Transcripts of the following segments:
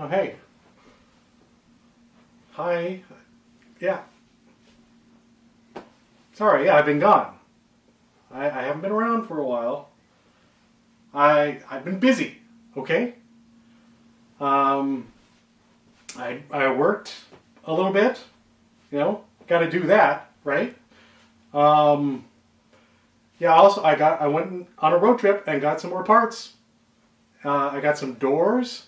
Oh, hey. Hi. Yeah. Sorry, yeah, I've been gone. I haven't been around for a while. I've been busy, okay? I worked a little bit, you know, gotta do that, right? Yeah, also I went on a road trip and got some more parts. I got some doors,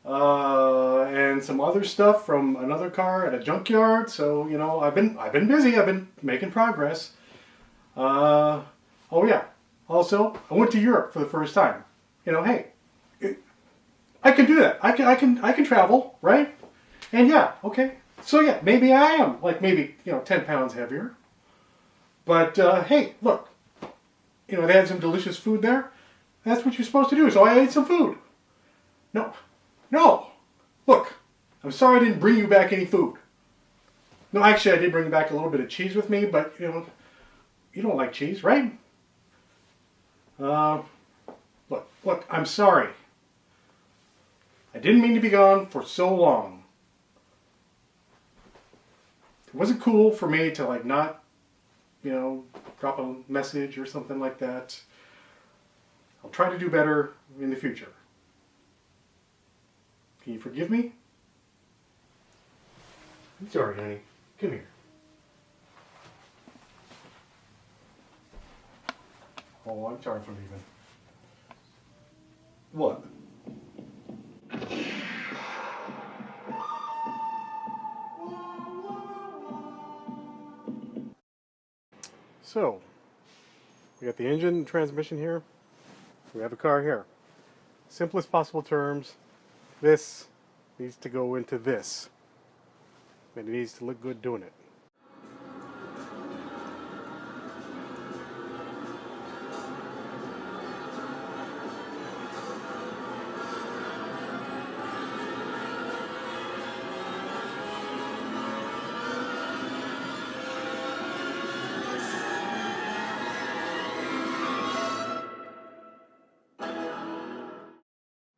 and some other stuff from another car at a junkyard. So, you know, I've been busy. I've been making progress. Oh yeah. Also, I went to Europe for the first time. You know, hey, I can do that. I can travel, right? And yeah, okay. So yeah, maybe I am like maybe, you know, 10 pounds heavier. But hey, look, you know, they had some delicious food there. That's what you're supposed to do. So I ate some food. No, no. Look, I'm sorry I didn't bring you back any food. No, actually, I did bring back a little bit of cheese with me, but you know, you don't like cheese, right? Look, I'm sorry. I didn't mean to be gone for so long. It wasn't cool for me to like not, you know, drop a message or something like that. I'll try to do better in the future. Can you forgive me? I'm sorry, honey. Come here. Oh, I'm sorry for leaving. What? So, we got the engine and transmission here. We have a car here. Simplest possible terms, this needs to go into this. And it needs to look good doing it.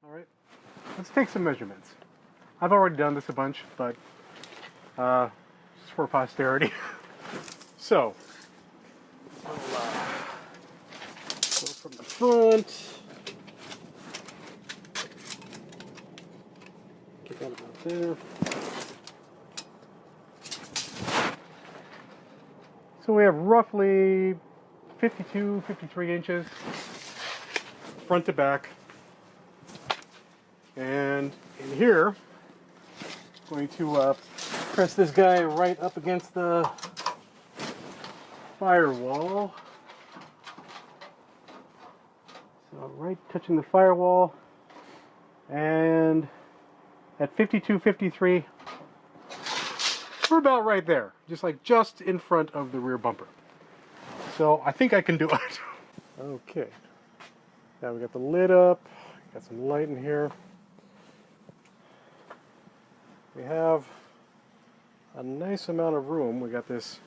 Alright, let's take some measurements. I've already done this a bunch, but just for posterity. So, I'll go from the front. Get that about there. So we have roughly 52, 53 inches front to back. And in here, I'm going to press this guy right up against the firewall. So right touching the firewall, and at 52, 53, we're about right there, just in front of the rear bumper. So I think I can do it. Okay, now we got the lid up, got some light in here. We have a nice amount of room. We got this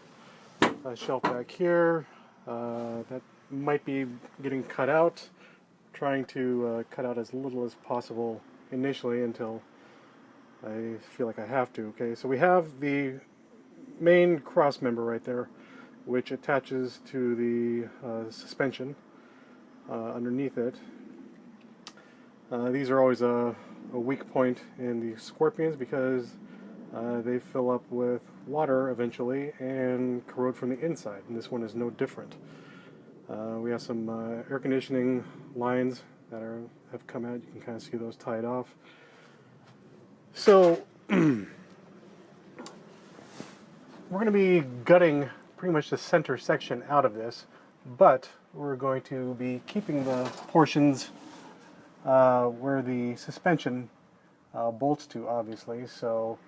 shelf back here that might be getting cut out. Trying to cut out as little as possible initially until I feel like I have to. Okay, so we have the main cross member right there, which attaches to the suspension underneath it. These are always a weak point in the Scorpions because they fill up with water eventually and corrode from the inside, and this one is no different. We have some air conditioning lines that have come out. You can kind of see those tied off. So we're going to be gutting pretty much the center section out of this, but we're going to be keeping the portions where the suspension bolts to, obviously. So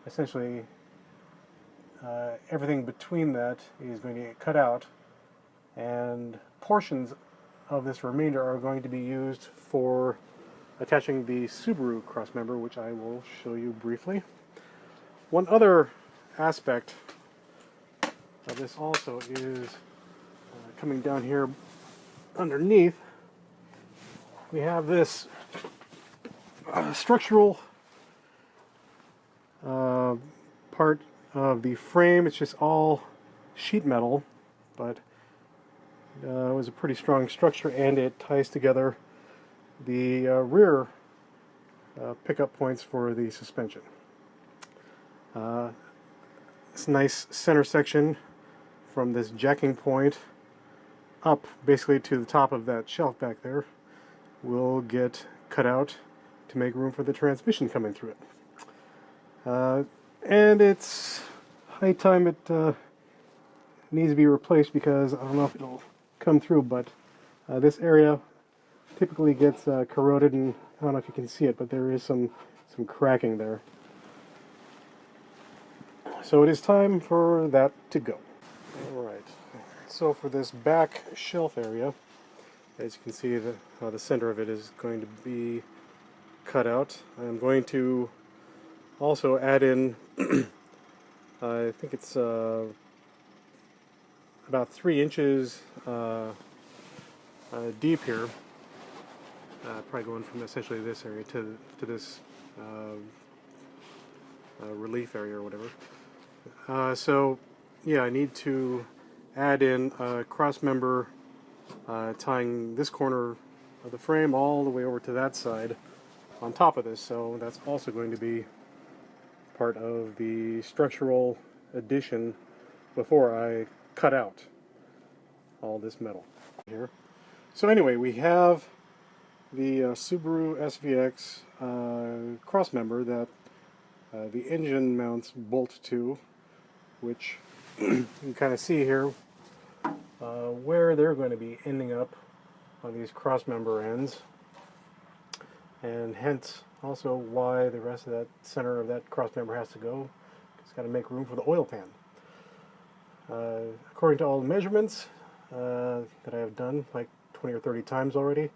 essentially everything between that is going to get cut out, and portions of this remainder are going to be used for attaching the Subaru Crossmember, which I will show you briefly. One other aspect of this also is coming down here underneath. We have this structural part of the frame. It's just all sheet metal, but it was a pretty strong structure, and it ties together the rear pickup points for the suspension. This nice center section from this jacking point up basically to the top of that shelf back there will get cut out to make room for the transmission coming through it. And it's high time it needs to be replaced, because I don't know if it'll come through, but this area typically gets corroded, and I don't know if you can see it, but there is some cracking there. So it is time for that to go. Alright, so for this back shelf area, as you can see, the center of it is going to be cut out. I'm going to also add in, I think it's about 3 inches deep here, probably going from essentially this area to this relief area or whatever. So yeah, I need to add in a cross member tying this corner of the frame all the way over to that side on top of this, so that's also going to be part of the structural addition before I cut out all this metal here. So anyway, we have the Subaru Svx Crossmember that the engine mounts bolt to, which you can kind of see here where they're going to be ending up on these crossmember ends, and hence also why the rest of that center of that crossmember has to go. It's got to make room for the oil pan. According to all the measurements that I have done like 20 or 30 times already,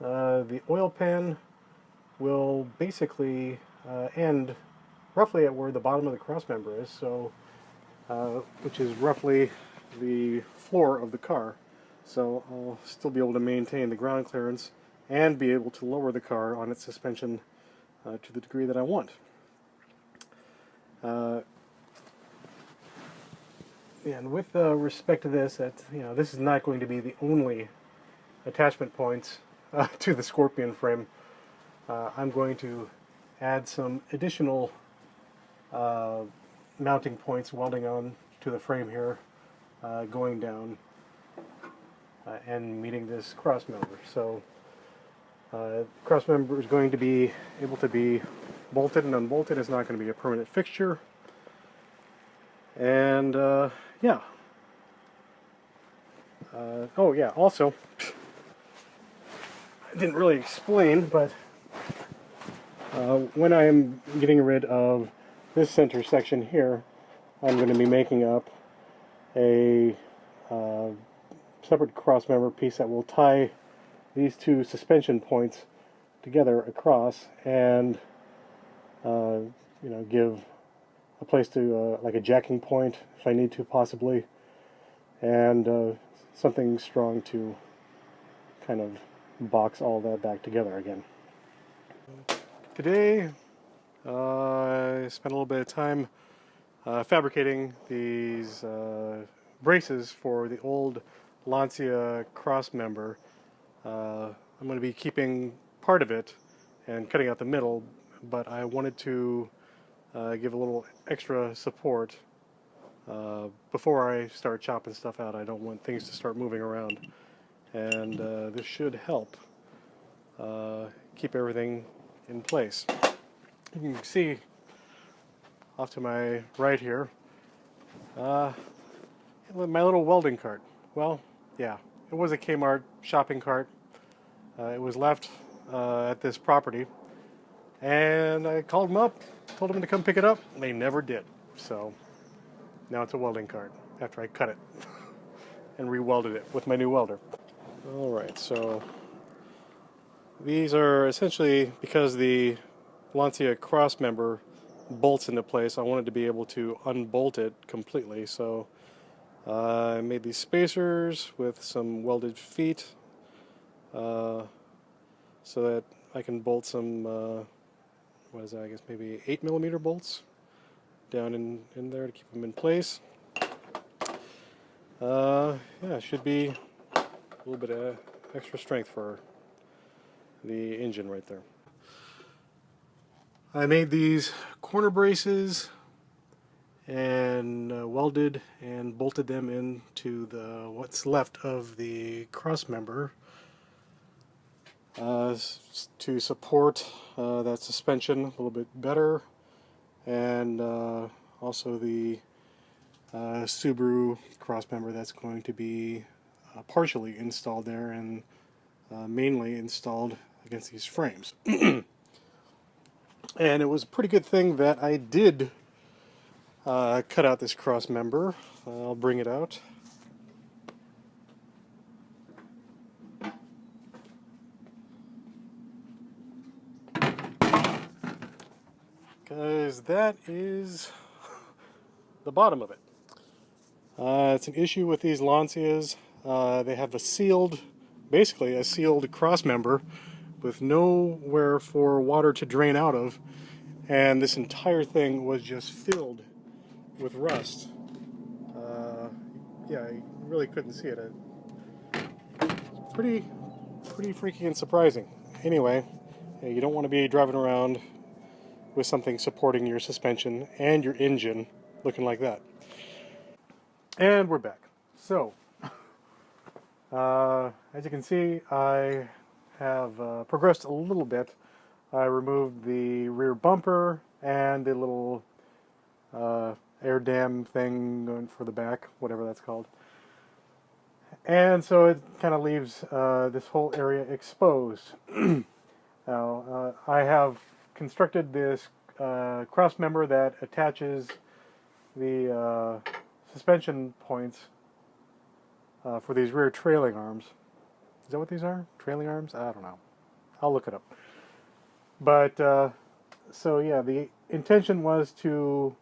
the oil pan will basically end roughly at where the bottom of the crossmember is, so which is roughly the floor of the car. So I'll still be able to maintain the ground clearance and be able to lower the car on its suspension to the degree that I want. And with respect to this, this is not going to be the only attachment points to the Scorpion frame. I'm going to add some additional mounting points welding on to the frame here, going down and meeting this cross member. So cross member is going to be able to be bolted and unbolted. It's not going to be a permanent fixture. And yeah. Oh yeah, also, I didn't really explain, but when I am getting rid of this center section here, I'm going to be making up a separate crossmember piece that will tie these two suspension points together across, and give a place to like a jacking point if I need to, possibly, and something strong to kind of box all that back together again. Today I spent a little bit of time fabricating these braces for the old Lancia Crossmember. I'm going to be keeping part of it and cutting out the middle, but I wanted to give a little extra support before I start chopping stuff out. I don't want things to start moving around, and this should help keep everything in place. You can see off to my right here my little welding cart. Well, yeah, it was a Kmart shopping cart. It was left at this property, and I called them up, told them to come pick it up. They never did. So now it's a welding cart after I cut it and re-welded it with my new welder. Alright, so these are essentially, because the Lancia Crossmember bolts into place, I wanted to be able to unbolt it completely. So I made these spacers with some welded feet so that I can bolt some, what is that, I guess maybe 8mm bolts down in there to keep them in place. Yeah, should be a little bit of extra strength for the engine right there. I made these corner braces and welded and bolted them into what's left of the crossmember to support that suspension a little bit better, and also the Subaru Crossmember that's going to be partially installed there and mainly installed against these frames. And it was a pretty good thing that I did cut out this crossmember. I'll bring it out. Because that is the bottom of it. It's an issue with these Lancias. They have basically a sealed crossmember with nowhere for water to drain out of, and this entire thing was just filled with rust. Yeah, you really couldn't see it. It's pretty freaky and surprising. Anyway, you don't want to be driving around with something supporting your suspension and your engine looking like that. And we're back. So, as you can see, I have progressed a little bit. I removed the rear bumper and the little air dam thing going for the back, whatever that's called. And so it kind of leaves this whole area exposed. Now, I have constructed this cross member that attaches the suspension points for these rear trailing arms. Is that what these are? Trailing arms? I don't know. I'll look it up. But, so yeah, the intention was to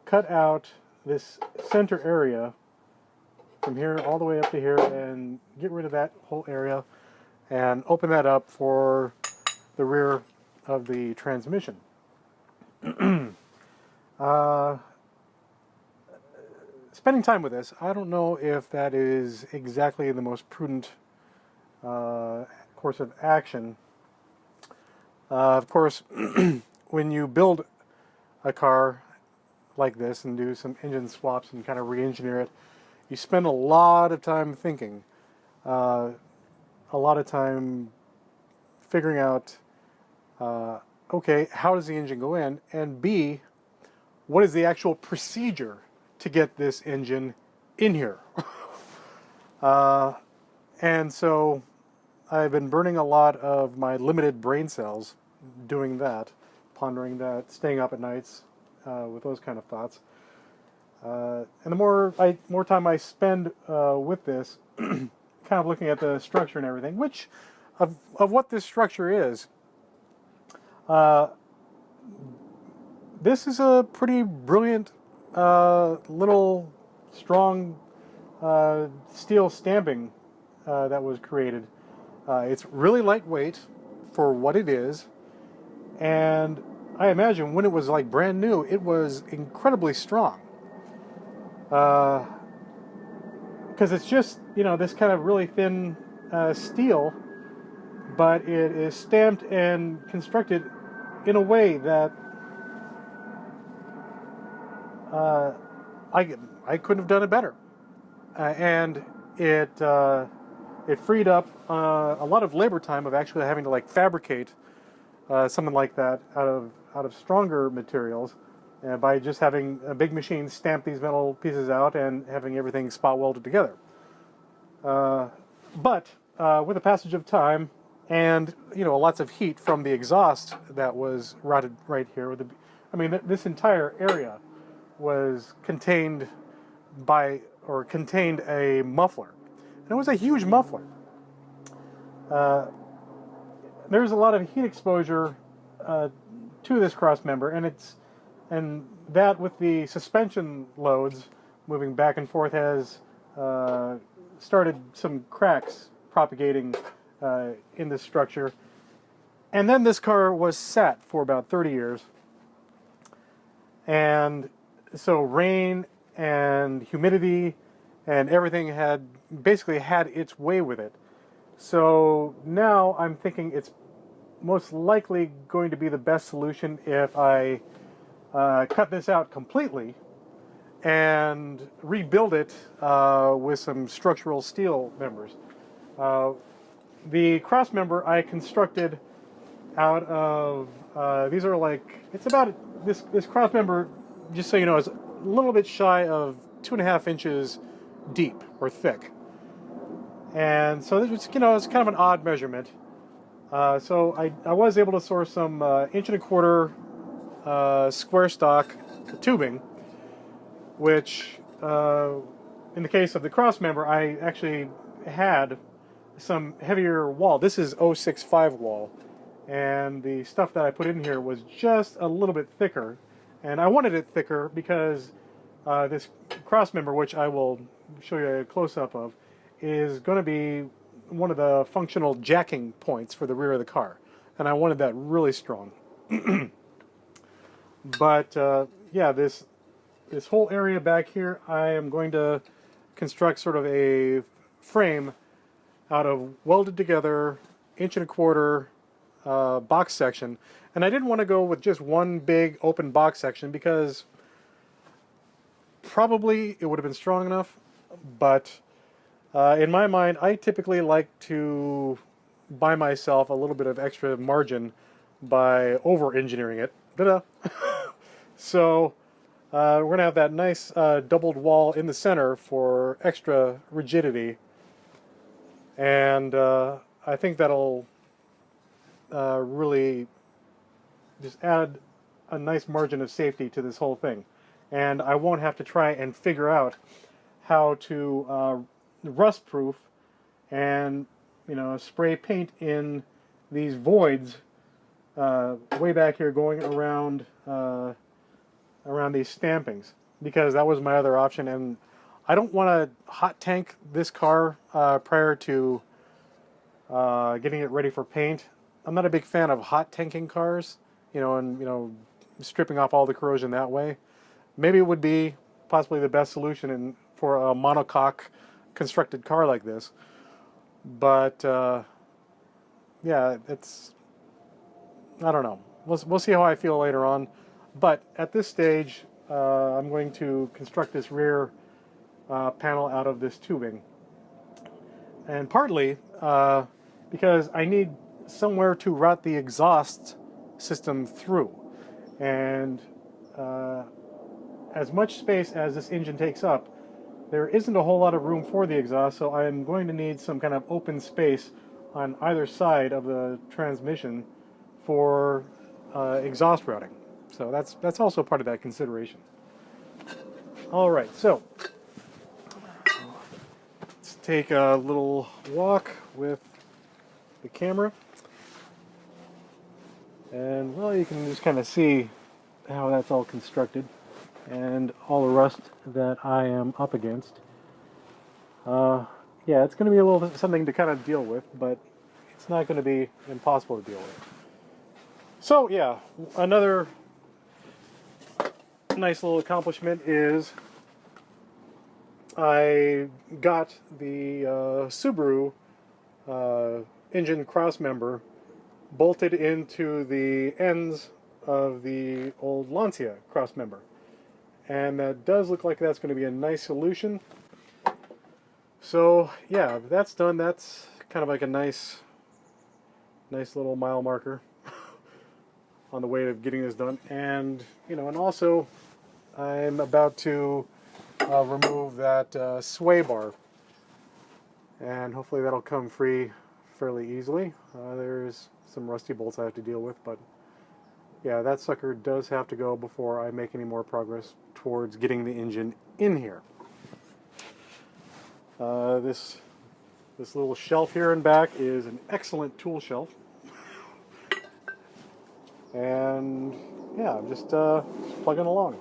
cut out this center area from here all the way up to here and get rid of that whole area and open that up for the rear of the transmission. Spending time with this, I don't know if that is exactly the most prudent course of action. Of course, when you build a car like this and do some engine swaps and kind of re-engineer it, you spend a lot of time thinking, a lot of time figuring out, okay, how does the engine go in, and B, what is the actual procedure to get this engine in here? And so I've been burning a lot of my limited brain cells doing that, pondering that, staying up at nights with those kind of thoughts. And the more time I spend with this, kind of looking at the structure and everything, which of what this structure is, this is a pretty brilliant little strong steel stamping that was created. It's really lightweight for what it is, and I imagine when it was like brand new, it was incredibly strong. Because it's just, you know, this kind of really thin steel, but it is stamped and constructed in a way that I couldn't have done it better. And it freed up a lot of labor time of actually having to like fabricate something like that out of stronger materials, by just having a big machine stamp these metal pieces out and having everything spot welded together. But with the passage of time and, you know, lots of heat from the exhaust that was routed right here, this entire area was contained contained a muffler. And it was a huge muffler. There's a lot of heat exposure to this cross member, and that with the suspension loads moving back and forth has started some cracks propagating in this structure. And then this car was sat for about 30 years. And so rain and humidity and everything had basically had its way with it. So now I'm thinking it's most likely going to be the best solution if I cut this out completely and rebuild it with some structural steel members. The crossmember I constructed out of these are like, it's about this crossmember, just so you know, is a little bit shy of 2.5 inches deep or thick, and so this was, you know, it's kind of an odd measurement. So I was able to source some 1.25 inch square stock tubing, which in the case of the crossmember, I actually had some heavier wall. This is 065 wall, and the stuff that I put in here was just a little bit thicker, and I wanted it thicker because this crossmember, which I will show you a close-up of, is going to be one of the functional jacking points for the rear of the car, and I wanted that really strong. But yeah, this whole area back here, I am going to construct sort of a frame out of welded together 1.25 inch box section. And I didn't want to go with just one big open box section because probably it would have been strong enough, but in my mind, I typically like to buy myself a little bit of extra margin by over-engineering it. Ta-da! So we're going to have that nice doubled wall in the center for extra rigidity, and I think that'll really just add a nice margin of safety to this whole thing. And I won't have to try and figure out how to rust proof and, you know, spray paint in these voids way back here going around around these stampings, because that was my other option. And I don't want to hot tank this car prior to getting it ready for paint. I'm not a big fan of hot tanking cars, you know, and, you know, stripping off all the corrosion that way. Maybe it would be possibly the best solution for a monocoque constructed car like this, but yeah, it's, I don't know. We'll see how I feel later on. But at this stage, I'm going to construct this rear panel out of this tubing, and partly because I need somewhere to route the exhaust system through, and as much space as this engine takes up, there isn't a whole lot of room for the exhaust, so I'm going to need some kind of open space on either side of the transmission for exhaust routing. So that's also part of that consideration. All right, so let's take a little walk with the camera, and well, you can just kind of see how that's all constructed and all the rust that I am up against. Yeah, it's going to be a little something to kind of deal with, but it's not going to be impossible to deal with. So yeah, another nice little accomplishment is I got the Subaru engine crossmember bolted into the ends of the old Lancia crossmember, and that does look like that's going to be a nice solution. So yeah, that's done. That's kind of like a nice little mile marker on the way of getting this done. And you know, and also I'm about to remove that sway bar, and hopefully that'll come free fairly easily. There's some rusty bolts I have to deal with, but yeah, that sucker does have to go before I make any more progress towards getting the engine in here. This little shelf here in back is an excellent tool shelf, and yeah, I'm just plugging along.